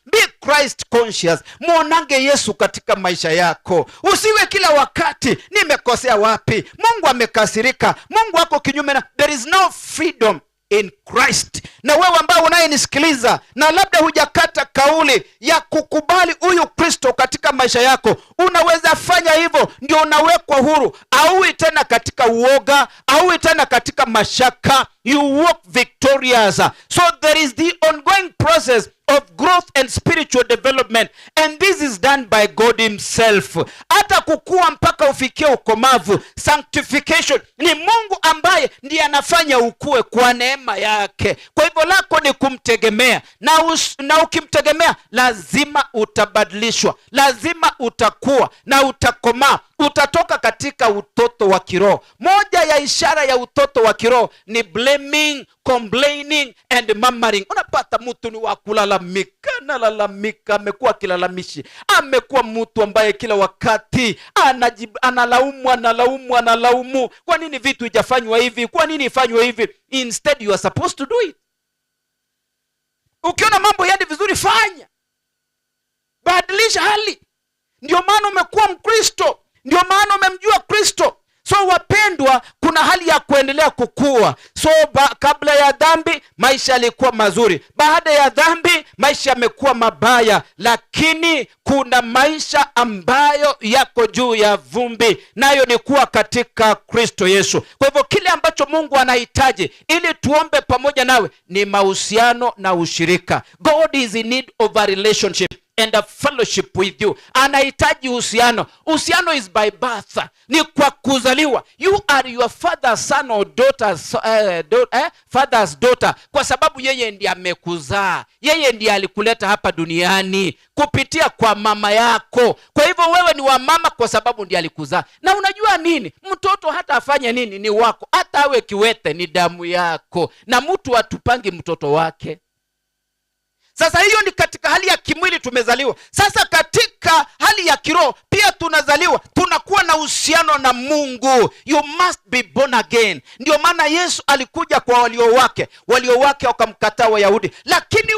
Be Christ conscious. Muonange Yesu katika maisha yako. Usiwe kila wakati nimekosea wapi, Mungu amekasirika, Mungu wako kinyume na. There is no freedom in Christ. Na wewe ambao unayenisikiliza na labda hujakata kauli ya kukubali huyu Kristo katika maisha yako, unaweza fanya hivyo, ndio unawekwa huru. Auwi tena katika uoga, auwi tena katika mashaka. You walk victorious. So there is the ongoing process of growth and spiritual development, and this is done by God himself. Hata kukua mpaka ufikie ukomavu, sanctification, ni Mungu ambaye ndiye anafanya ukue kwa neema yake. Kwa hivyo lako ni kumtegemea, na ukimtegemea lazima utabadilishwa, lazima utakuwa na utakomaa, utatoka katika utoto wa kiroho. Moja ya ishara ya utoto wa kiroho ni blaming, complaining and murmuring. Unapata mtu ni wa kulalamika, analalamika, amekuwa kilalamishi, amekuwa mtu ambaye kila wakati analaumu. Kwa nini vitu hijafanywa hivi? Kwa nini ifanywe hivi? Instead you are supposed to do it. Ukiona mambo yaende vizuri, fanya, badilisha hali. Ndio maana umekuwa Mkristo, ndio maana umemjua Kristo. So wapendwa, kuna hali ya kuendelea kukua. So kabla ya dhambi maisha yalikuwa mazuri, baada ya dhambi maisha yamekuwa mabaya, lakini kuna maisha ambayo yako juu ya vumbi, nayo ni kuwa katika Kristo Yesu. Kwa hivyo kile ambacho Mungu anahitaji ili tuombe pamoja nawe ni mahusiano na ushirika. God is in need of a relationship and a fellowship with you. Anahitaji uhusiano. Uhusiano is by birth, ni kwa kuzaliwa. You are your father's son or father's daughter, kwa sababu yeye ndiye amekuzaa, yeye ndiye alikuleta hapa duniani kupitia kwa mama yako. Kwa hivyo wewe ni wa mama kwa sababu ndiye alikuzaa. Na unajua nini? Mtoto hata afanye nini ni wako, hata awe kiwete ni damu yako, na mtu atupangi mtoto wake. Sasa hiyo ni katika hali ya kimwili tumezaliwa. Sasa katika hali ya kiroho pia tunazaliwa, tunakuwa na uhusiano na Mungu. You must be born again. Ndio maana Yesu alikuja kwa walio wake wakamkataa Wayahudi, lakini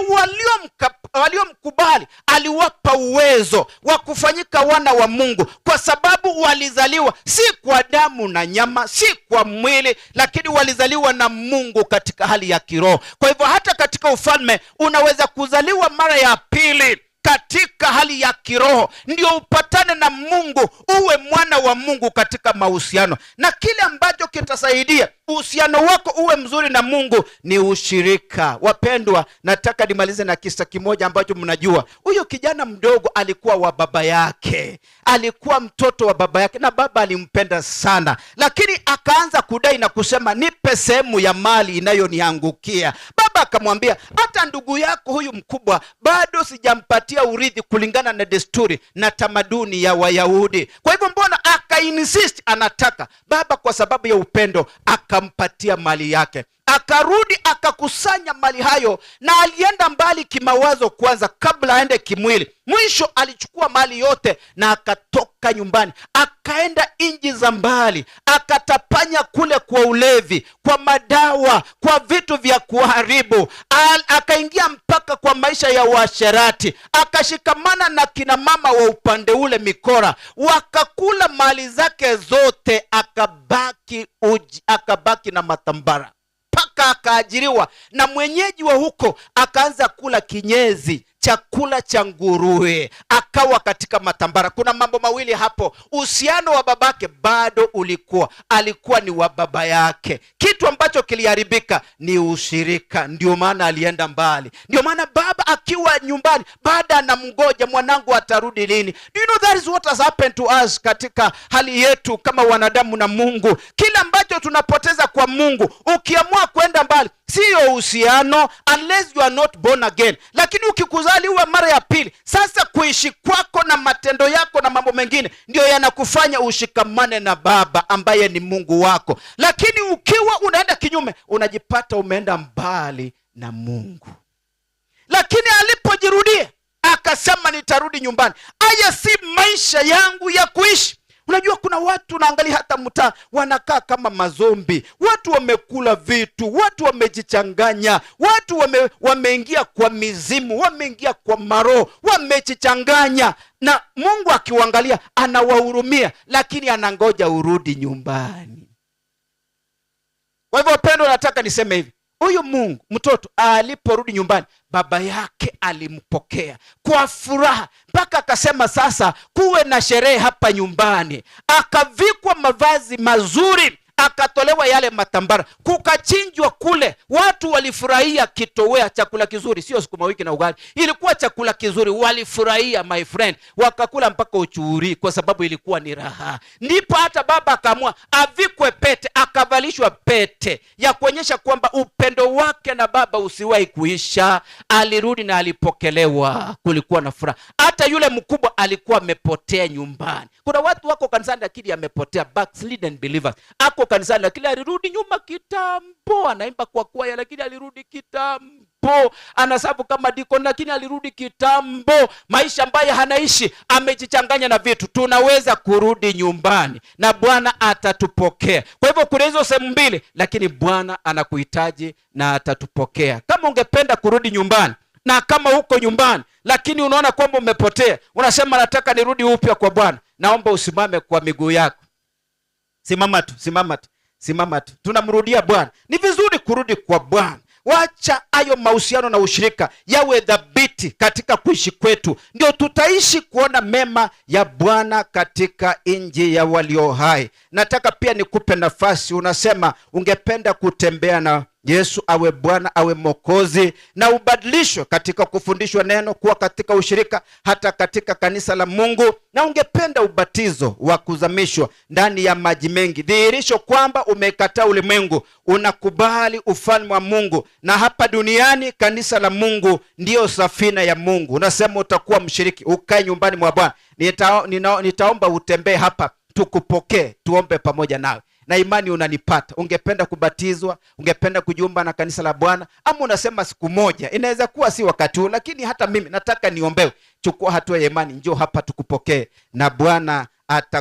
waliomkubali aliwapa uwezo wa kufanyika wana wa Mungu, kwa sababu walizaliwa si kwa damu na nyama, si kwa mwili, lakini walizaliwa na Mungu katika hali ya kiroho. Kwa hivyo hata katika ufalme unaweza kuzaliwa mara ya pili katika hali ya kiroho, ndio upatane na Mungu, uwe mwana wa Mungu katika mahusiano. Na kile ambacho kitasaidia uhusiano wako uwe mzuri na Mungu ni ushirika. Wapendwa, nataka nimalize na kisa kimoja ambacho mnajua. Huyo kijana mdogo alikuwa wa baba yake, alikuwa mtoto wa baba yake, na baba alimpenda sana, lakini akaanza kudai na kusema, nipe sehemu ya mali inayoniangukia. Baba akamwambia, hata ndugu yako huyu mkubwa bado sijampatia urithi kulingana na desturi na tamaduni ya Wayahudi. Kwa hivyo mbona insist anataka? Baba kwa sababu ya upendo akampatia mali yake. Akarudi akakusanya mali hayo, na alienda mbali kimawazo kwanza kabla aende kimwili. Mwisho alichukua mali yote na akatoka nyumbani, akaenda nchi za mbali, akatapanya kule kwa ulevi, kwa madawa, kwa vitu vya kuharibu. Akaingia mpaka kwa maisha ya uasherati, akashikamana na kina mama wa upande ule mikora, wakakula mali zake zote, akabaki na matambara. Paka akaajiriwa na mwenyeji wa huko, akaanza kula kinyezi, chakula cha nguruwe, akawa katika matambara. Kuna mambo mawili hapo. Uhusiano wa babake bado alikuwa ni wa baba yake. Kitu ambacho kiliharibika ni ushirika, ndio maana alienda mbali. Ndio maana baba akiwa nyumbani baada anamgoja, mwanangu atarudi lini? Do you know that is what has happened to us katika hali yetu kama wanadamu na Mungu. Kila ambacho tunapoteza kwa Mungu, ukiamua kwenda mbali, sio uhusiano unless you are not born again. Lakini ukikuzaliwa mara ya pili, sasa kuishi kwako na matendo yako na mambo mengine ndio yanakufanya ushikamane na baba ambaye ni Mungu wako. Lakini ukiwa unaenda kinyume, unajipata umeenda mbali na Mungu. Lakini alipojirudia akasema, nitarudi nyumbani. Haya si maisha yangu ya kuishi. Unajua kuna watu naangalia hata mtaa wanakaa kama mazombi. Watu wamekula vitu, watu wamejichanganya, watu wameingia kwa mizimu, wameingia kwa maroho, wamejichanganya. Na Mungu akiwaangalia anawahurumia, lakini anangoja urudi nyumbani. Kwa hivyo wapendwa, nataka niseme hivi. Huyu Mungu, mtoto aliporudi nyumbani, baba yake alimpokea kwa furaha, mpaka akasema sasa kuwe na sherehe hapa nyumbani. Akavikwa mavazi mazuri, akatolewa yale matambara, kukachinjwa kule. Watu walifurahia kitowea, chakula kizuri, sio sukuma wiki na ugali, ilikuwa chakula kizuri, walifurahia my friend, wakakula mpaka uchuri kwa sababu ilikuwa ni raha. Ndipo hata baba akaamua avikwe pete, akavalishwa pete ya kuonyesha kwamba upendo wake na baba usiwahi kuisha. Alirudi na alipokelewa, kulikuwa na furaha. Hata yule mkubwa alikuwa amepotea nyumbani. Kuna watu wako kanisani lakini amepotea, backslidden believers. Ako kanisani lakini alirudi nyuma kitambo, anaimba kwa kwaya lakini alirudi kitambo, anasabu kama dikon lakini alirudi kitambo. Maisha ambayo hanaishi, amejichanganya na vitu. Tunaweza kurudi nyumbani na Bwana atatupokea. Kwa hivyo kuna hizo sehemu mbili, lakini Bwana anakuhitaji na atatupokea. Kama ungependa kurudi nyumbani, na kama uko nyumbani lakini unaona kwamba umepotea, unasema nataka nirudi upya kwa Bwana, naomba usimame kwa miguu yako. Simama tu, simama tu, simama tu. Tunamrudia Bwana. Ni vizuri kurudi kwa Bwana. Wacha hayo mahusiano na ushirika yawe dhabiti katika kuishi kwetu, ndio tutaishi kuona mema ya Bwana katika nchi ya walio hai. Nataka pia nikupe nafasi, unasema ungependa kutembea na Yesu awe Bwana, awe Mwokozi, na ubadilishwe katika kufundishwa neno, kuwa katika ushirika, hata katika kanisa la Mungu, na ungependa ubatizo wa kuzamishwa ndani ya maji mengi, dhihirisho kwamba umekataa ulimwengu, unakubali ufalme wa Mungu, na hapa duniani kanisa la Mungu ndiyo safina ya Mungu. Unasema utakuwa mshiriki, ukae nyumbani mwa Bwana. Nitaomba utembee hapa, tukupokee, tuombe pamoja nawe, na imani unanipata. Ungependa kubatizwa, ungependa kujiunga na kanisa la Bwana, ama unasema siku moja, inaweza kuwa si wakati huu, lakini hata mimi nataka niombewe. Chukua hatua ya imani, njoo hapa tukupokee, na Bwana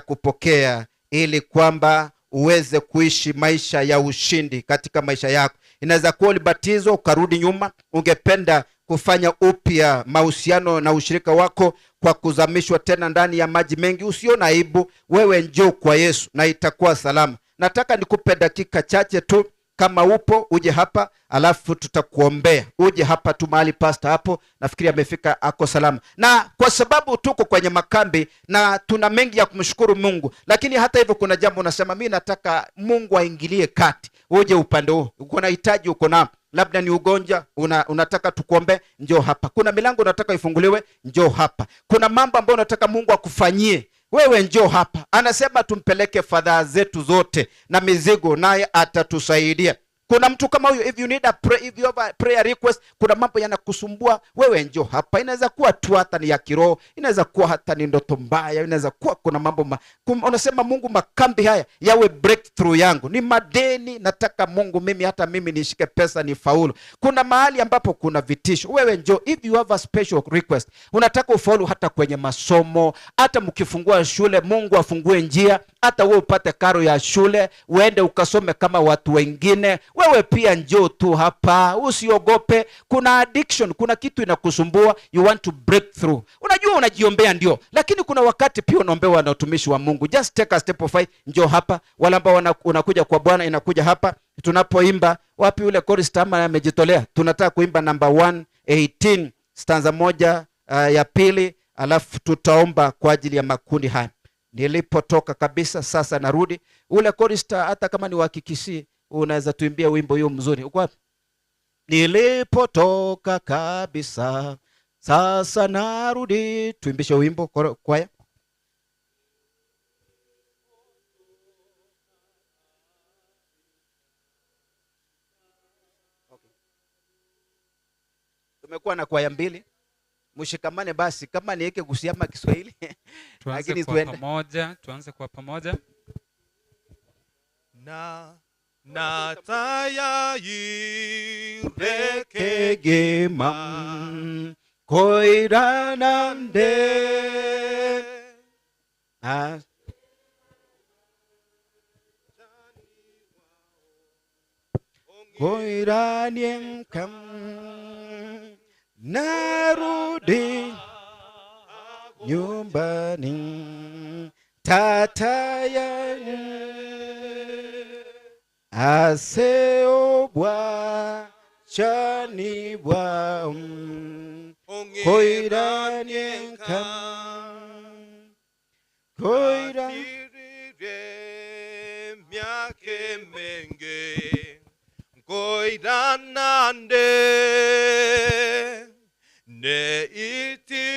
atakupokea ili kwamba uweze kuishi maisha ya ushindi katika maisha yako. Inaweza kuwa ulibatizwa ukarudi nyuma, ungependa kufanya upya mahusiano na ushirika wako kwa kuzamishwa tena ndani ya maji mengi. Usione aibu, wewe njoo kwa Yesu na itakuwa salama. Nataka nikupe dakika chache tu, kama upo uje hapa, alafu tutakuombea. Uje hapa tu mahali pastor hapo, nafikiri amefika, ako salama. Na kwa sababu tuko kwenye makambi na tuna mengi ya kumshukuru Mungu, lakini hata hivyo kuna jambo unasema mimi nataka Mungu aingilie kati. Uje upande huu, uko na hitaji, uko na labda ni ugonjwa, unataka tukuombe, njoo hapa. Kuna milango unataka ifunguliwe, njoo hapa. Kuna mambo ambayo unataka Mungu akufanyie, wewe njoo hapa. Anasema tumpeleke fadhaa zetu zote na mizigo, naye atatusaidia. Kuna mtu kama huyo, if you need if you have a prayer request, kuna mambo yanakusumbua, wewe njoo hapa. Inaweza kuwa tu hata ni ya kiroho, inaweza kuwa hata ni ndoto mbaya, inaweza kuwa kuna mambo unasema Mungu, makambi haya yawe breakthrough yangu, ni madeni, nataka Mungu mimi hata mimi nishike pesa ni faulu. Kuna mahali ambapo kuna vitisho, wewe njoo. If you have a special request, unataka ufaulu hata kwenye masomo, hata mkifungua shule Mungu afungue njia, hata wewe upate karo ya shule, uende ukasome kama watu wengine, wewe pia njoo tu hapa, usiogope. Kuna addiction, kuna kitu inakusumbua, you want to break through. Unajua unajiombea ndio, lakini kuna wakati pia unaombewa na utumishi wa Mungu. Just take a step of faith, njoo hapa. Wale ambao unakuja kwa Bwana, inakuja hapa. Tunapoimba, wapi ule chorus ama amejitolea? Tunataka kuimba number 118 stanza moja ya pili, alafu tutaomba kwa ajili ya makundi haya. Nilipotoka kabisa, sasa narudi. Ule chorista hata kama ni wakikisi, unaweza tuimbia wimbo hiyo mzuri. Uko wapi? Nilipotoka kabisa, sasa narudi. Tuimbishe wimbo kwaya. Okay. Tumekuwa na kwaya mbili. Mshikamane basi, kama niweke kusiama Kiswahili. Tuanze kwa pamoja, tuanze kwa pamoja. Na tayairekegema koiranande koiraniemkam narudi nyumbani tatayani aseo bwa chani bwa koiraniemkam koiraniemkam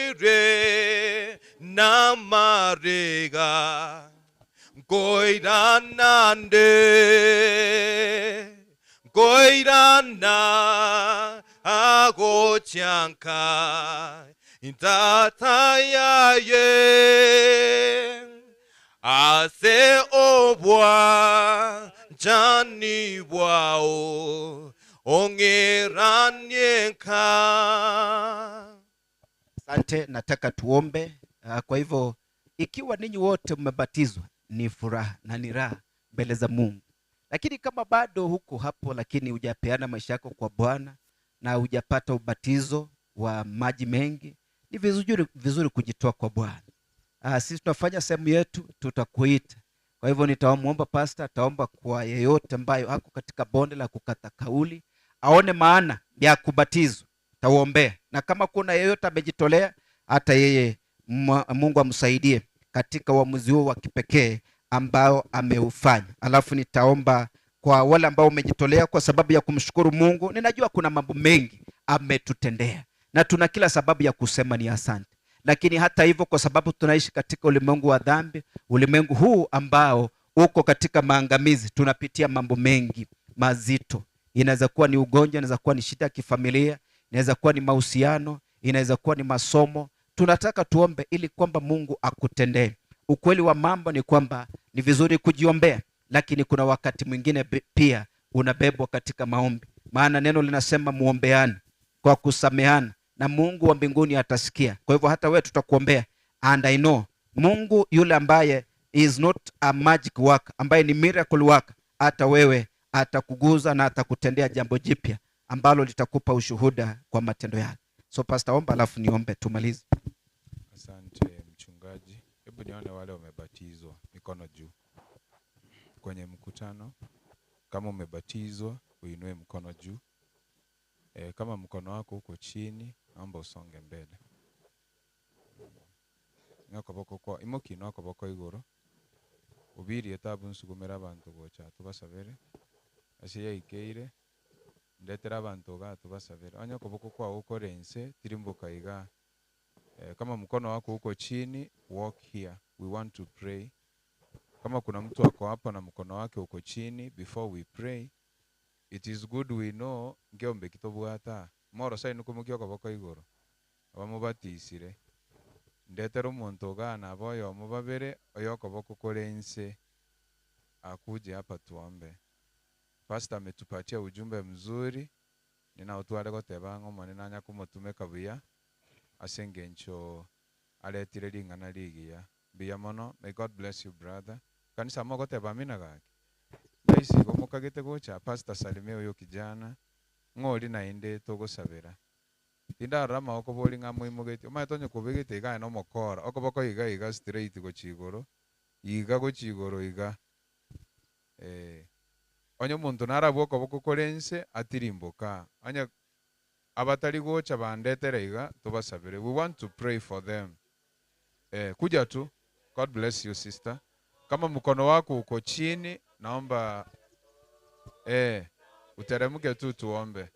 ire na marega Goirana agochanka Intataya ye Ase obwa Jani wao Ongeranyenka. Asante, nataka tuombe. Kwa hivyo ikiwa ninyi wote mmebatizwa, ni furaha na ni raha mbele za Mungu. Lakini kama bado huko hapo, lakini hujapeana maisha yako kwa Bwana na hujapata ubatizo wa maji mengi, ni vizuri kujitoa kwa Bwana. Sisi tunafanya sehemu yetu, tutakuita. Kwa hivyo nitamuomba pastor, ataomba kwa yeyote ambayo hako katika bonde la kukata kauli, aone maana ya kubatizwa, tauombea. Na kama kuna yeyote amejitolea, hata yeye Mungu amsaidie katika uamuzi huo wa kipekee ambao ameufanya. Alafu nitaomba kwa wale ambao umejitolea kwa sababu ya kumshukuru Mungu. Ninajua kuna mambo mengi ametutendea na tuna kila sababu ya kusema ni asante. Lakini hata hivyo, kwa sababu tunaishi katika ulimwengu wa dhambi, ulimwengu huu ambao uko katika maangamizi, tunapitia mambo mengi mazito. Inaweza kuwa ni ugonjwa, inaweza kuwa ni shida ya kifamilia, inaweza kuwa ni mahusiano, inaweza kuwa ni masomo. Tunataka tuombe ili kwamba Mungu akutendee. Ukweli wa mambo ni kwamba ni vizuri kujiombea, lakini kuna wakati mwingine pia unabebwa katika maombi. Maana neno linasema muombeane kwa kusameheana na Mungu wa mbinguni atasikia. Kwa hivyo hata wewe tutakuombea, and I know Mungu yule ambaye is not a magic work, ambaye ni miracle work, hata wewe atakuguza na atakutendea jambo jipya ambalo litakupa ushuhuda kwa matendo yake. So pastor, omba alafu niombe tumalize. Asante mchungaji. Hebu nione wale wamebatizwa, mikono juu. Kwenye mkutano, kama umebatizwa, uinue mkono juu. Kama mkono wako uko chini, naomba usonge mbele. Nyakoboko kwa imoki nakoboko igoro. Ubiri etabu nsugumera abantu gocha tubasabere. Asiye ikeire. Ndetera abantu ga tubasabere. Anyakoboko kwa uko rense tirimbuka iga. Kama mkono wako uko chini, walk here. We want to pray. Kama kuna mtu wako hapa na mkono wake uko chini, before we pray, it is good we know ngeombe kitobwata. Moro sai nukumukyo kaboko igoro. Abamubatisire. Ndetera umuntu gana boyo mubabere oyokoboko korense akuje hapa tuombe. Pastor ametupatia ujumbe mzuri. Ninaotwale goteba ngo mwana nya kumutume kabuya. Asengencho aletire lingana ligia. Biyamono, may God bless you brother. Kanisa mogo teba mina gaki. Daisi gomukagete gocha pastor Salime uyo kijana ngoli na inde togosabera. Tinda rama okoboli ngamo imugete. Omatonyo kubegete iga no mokora. Okoboko iga straight go chigoro. Iga go chigoro iga. Onyo muntu narabo okoboko korense atirimboka. Anya abatari gocha bandetera iga tubasabere. We want to pray for them. Kuja tu. God bless you sister. Kama mkono wako uko chini, naomba uteremke tu tuombe.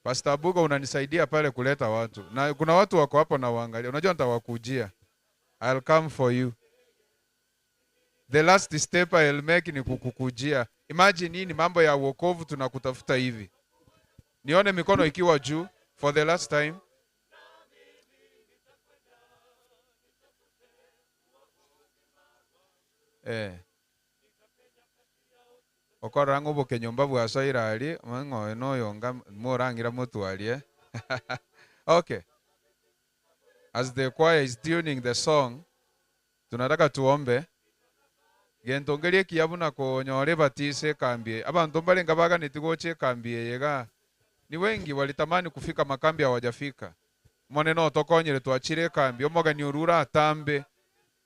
Pastor Buga unanisaidia pale kuleta watu. Na kuna watu wako hapo na waangalia. Unajua nitawakujia. I'll come for you. The last step I'll make ni kukukujia. Imagine hii ni mambo ya wokovu tunakutafuta hivi. Nione mikono ikiwa juu for the last time. Okorango boke nyomba bwa soirali mango eno yonga morangira mutwalie. Okay. As the choir is tuning the song, tunataka tuombe. Gentongelie kiyabuna ko nyore batise kambie. Abantu mbalenga baga nitigoche kambie yega. Ni wengi walitamani kufika makambi hawajafika. Moneno tokonyere tuachire kambi omoga ni urura atambe.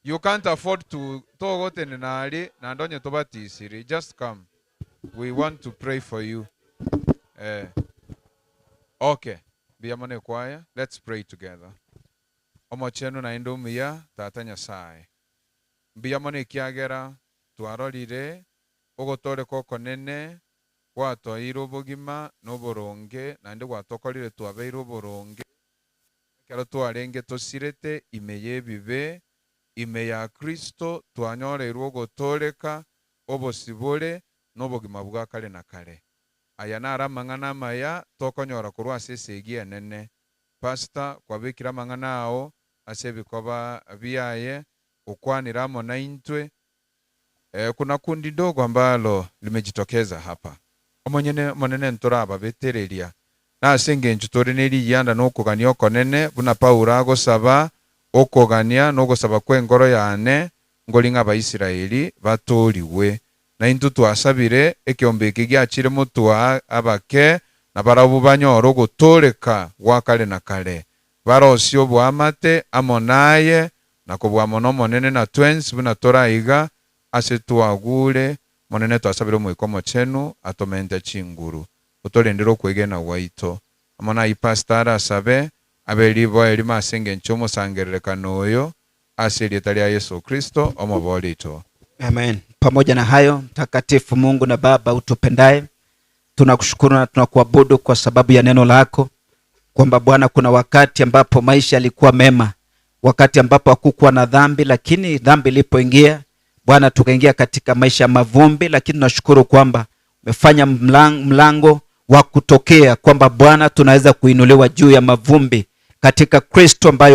You can't afford to togote nenali na ndonye tobatisiri. Just come. We want to pray for you. Okay. Biyamone choir. Let's pray together. Omochenu na indumia tata Nyasaye. Biyamone kiagera tuarorire ogotore koko nene watwaire obogima n'oboronge nande gwatokorire twabeire oboronge ekero twarenge tosirete ime y'ebibe ime ya Kristo twanyoreirwe ogotoleka obosibore n'obogima bwa kare na kare. Aya nara amang'ana amaya tokonyora korwa ase esegi enene. Pastor kwabekira amang'ana ao ase ebikoba biaye okwanira amo na intwe. Kuna kundi ndogo ambalo limejitokeza hapa. Monene ntoraba betereria. Na asenge nchutori neri yanda n'okogania okonene buna Paulo agosaba okogania n'ogosaba kw'engoro yane ngolinga Abaisiraeli batoliwe. Na intu twasabire ekiombe giachire mutwa abake na barabu banyora ogotoleka gwa kare na kare. Barosio bwamate amonaye na kobwa mono monene na twins buna toraiga ase twagure monene twasabire omwikomo chenu atomente chinguru otolendera okwegena waito amona ipastor asabe abelibo elima asenge nchomo sangererekano oyo ase rieta lya Yesu Kristo omobolito. Amen. Pamoja na hayo, mtakatifu Mungu na Baba utupendaye, tunakushukuru na tunakuabudu kwa sababu ya neno lako, kwamba Bwana kuna wakati ambapo maisha yalikuwa mema, wakati ambapo hakukuwa na dhambi, lakini dhambi ilipoingia Bwana tukaingia katika maisha ya mavumbi, lakini tunashukuru kwamba umefanya mlango wa kutokea, kwamba Bwana tunaweza kuinuliwa juu ya mavumbi katika Kristo ambaye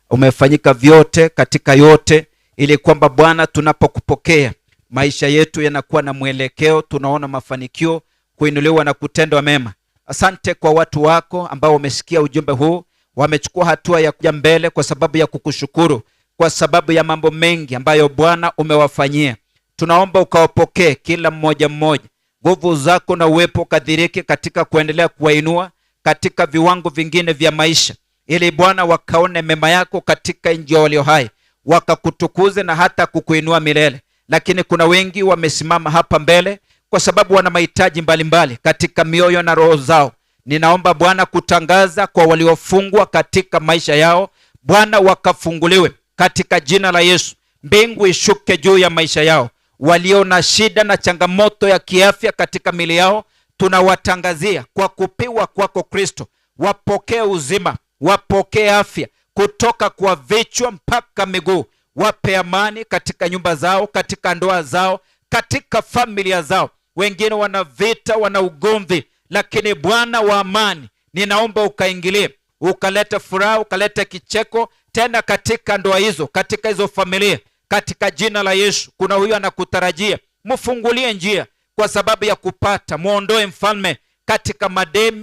umefanyika vyote katika yote, ili kwamba Bwana tunapokupokea maisha yetu yanakuwa na mwelekeo, tunaona mafanikio, kuinuliwa na kutendwa mema. Asante kwa watu wako ambao wamesikia ujumbe huu, wamechukua hatua ya kuja mbele kwa sababu ya kukushukuru, kwa sababu ya mambo mengi ambayo Bwana umewafanyia. Tunaomba ukawapokee kila mmoja mmoja, nguvu zako na uwepo kadhiriki katika kuendelea kuwainua katika viwango vingine vya maisha, ili Bwana wakaone mema yako katika nchi ya walio hai, wakakutukuze na hata kukuinua milele. Lakini kuna wengi wamesimama hapa mbele kwa sababu wana mahitaji mbalimbali katika mioyo na roho zao. Ninaomba Bwana kutangaza kwa waliofungwa katika maisha yao, Bwana wakafunguliwe katika jina la Yesu. Mbingu ishuke juu ya maisha yao. Walio na shida na changamoto ya kiafya katika mili yao, tunawatangazia kwa kupiwa kwako Kristo, wapokee uzima, wapokee afya kutoka kwa vichwa mpaka miguu. Wape amani katika nyumba zao, katika ndoa zao, katika familia zao. Wengine wana vita, wana ugomvi, lakini Bwana wa amani, ninaomba ukaingilie, ukalete furaha, ukalete kicheko tena katika ndoa hizo, katika hizo familia, katika jina la Yesu. Kuna huyu anakutarajia, mfungulie njia kwa sababu ya kupata, muondoe mfalme katika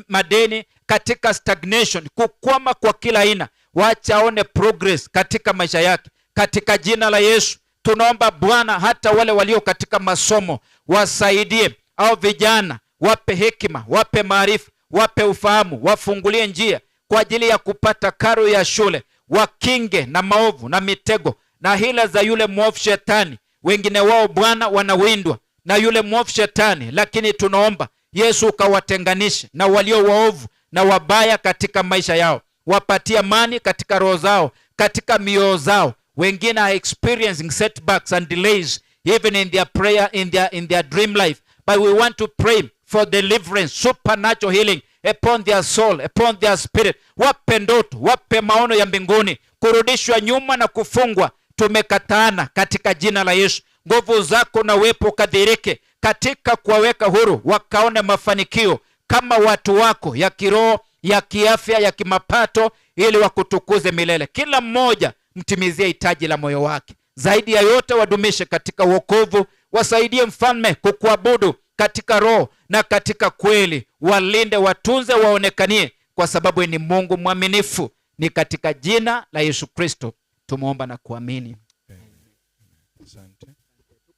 madeni, katika stagnation, kukwama kwa kila aina. Wacha aone progress katika maisha yake katika jina la Yesu. Tunaomba Bwana hata wale walio katika masomo wasaidie, au vijana wape hekima, wape maarifa, wape ufahamu, wafungulie njia kwa ajili ya kupata karo ya shule, wakinge na maovu na mitego na hila za yule mwovu shetani. Wengine wao Bwana wanawindwa na yule mwovu shetani, lakini tunaomba Yesu ukawatenganishe na walio waovu na wabaya katika maisha yao, wapatie amani katika roho zao, katika mioyo zao. Wengine are experiencing setbacks and delays even in their prayer, in their dream life, but we want to pray for deliverance, supernatural healing upon their soul, upon their spirit. Wape ndoto, wape maono ya mbinguni, kurudishwa nyuma na kufungwa tumekataana katika jina la Yesu. Nguvu zako na uwepo kadhirike katika kuwaweka huru, wakaone mafanikio kama watu wako ya kiroho, ya kiafya, ya kimapato, ili wakutukuze milele. Kila mmoja mtimizie hitaji la moyo wake. Zaidi ya yote wadumishe katika wokovu, wasaidie mfalme kukuabudu katika roho na katika kweli. Walinde, watunze, waonekanie, kwa sababu ni Mungu mwaminifu. Ni katika jina la Yesu Kristo tumuomba na kuamini. Asante.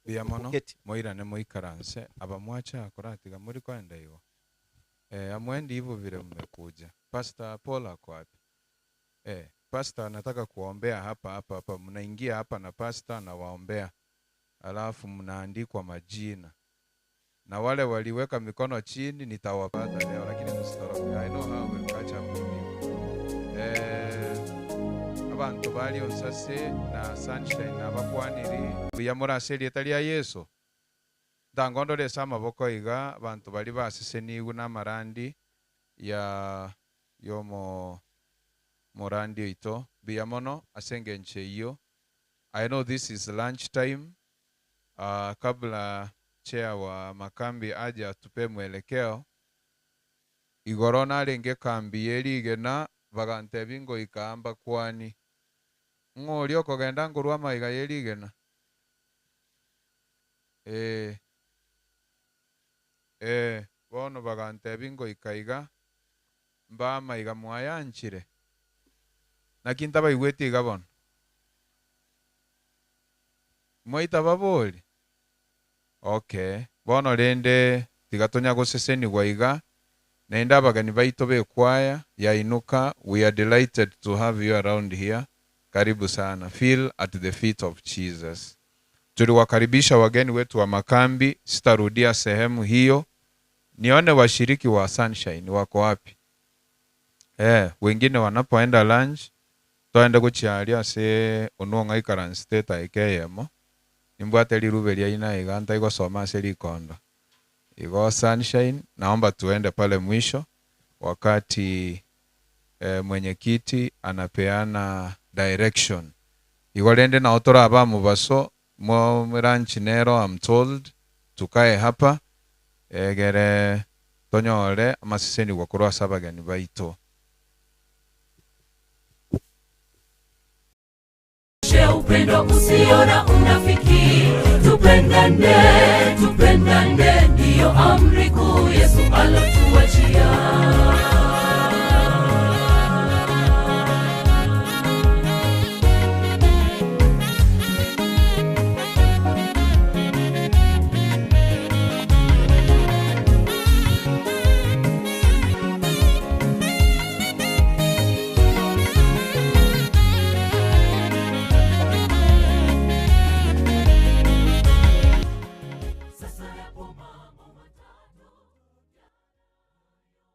Biamono moirane moikaranse abamwacha akoratiga muri kwenda iwo. Amwendi hivyo vile mmekuja. Pastor Paul ako wapi? Pastor anataka kuombea hapa. Mnaingia hapa na pastor na waombea. Alafu mnaandikwa majina. Na wale waliweka mikono chini nitawapata leo, lakini tusitoroke. I know how we'll catch up with you. Abantu bali onsase na sunshine abakwaniri biyamurase rieta lya Yesu. Ndangondore sama boko iga abantu bali basese nigu na marandi ya yomo morandio ito biamono asenge nche iyo. I know this is lunch time. Kabla chair wa makambi aja tupe mwelekeo, igorona lenge kambi yeligena bagante bingo ikamba kwani ngoli okogenda ngurwa maiga yeligena bono bagante bingo ikaiga mba maiga mwayanchire nakinta baigweti iga bono moita baboli. Okay, bono rende tigatonya goseseni gwaiga nenda abagani baito bekwaya yainuka. We are delighted to have you around here. Karibu sana. Feel at the feet of Jesus. Tuliwakaribisha wageni wetu wa makambi, sitarudia sehemu hiyo. Nione washiriki wa Sunshine wako wapi? Wengine wanapoenda lunch toenda kuchialia se unuonga ikaransiteta ikeyemo. Nimbwate lirube lya ina iganta iko soma seli kondo. Igo Sunshine, naomba tuende pale mwisho wakati mwenyekiti anapeana direction. Igo lende na otora aba mubaso mo ranch nero, I'm told tukae hapa egere tonyore amasiseni kwa kurwa sabagani baito. Upendo usiona unafiki, tupendane, tupendane, ndiyo amri kuu Yesu alotuachia.